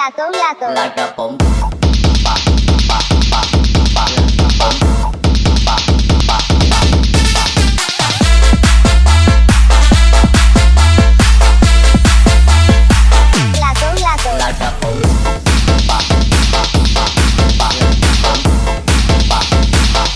Lato Lato. Like a bomb. Pa, pa, pa, pa, bomb. Pa, pa, pa. Lato Lato. Like a bomb. Pa, pa, pa, pa, bomb. Pa, pa.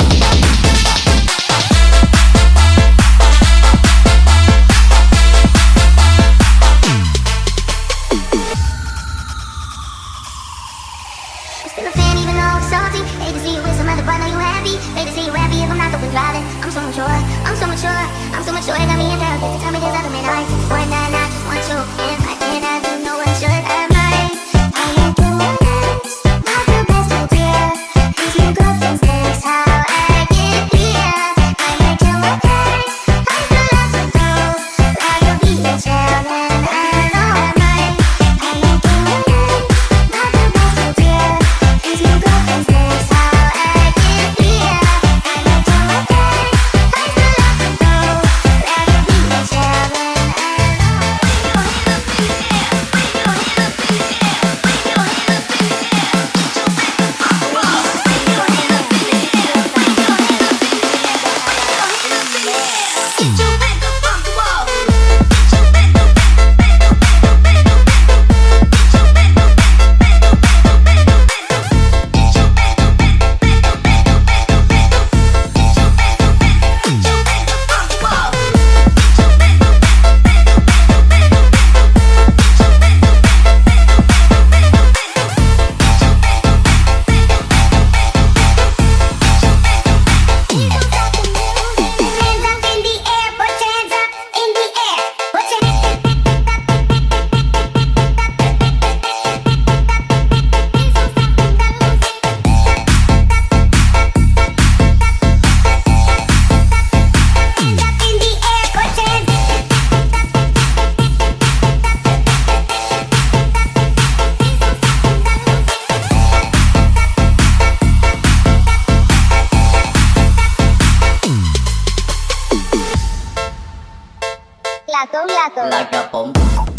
Still a fan even though I'm salty. Hate to see you with some other boy, know you happy. Hate to see you happy if I'm not the one driving. I'm so mature, I'm so mature, I'm so mature. Got me in doubt. If you tell me there's other men I one night I just want you. And if I can't have you, no one should have mine. I ain't doing this, not the best idea. These new girlfriends, that's how I get here. I might kill my parents, I still love to do. Like a beat and chill, and I know I'm right. I ain't doing this, not the best idea. These new girlfriends, that's how I get here. I might kill my parents, I still love to do. Like a beat and chill, and I know. Hands up in the air, put your hands up in the air. Put your hands up in the air, put your hands. Lato Lato. Like a bomb.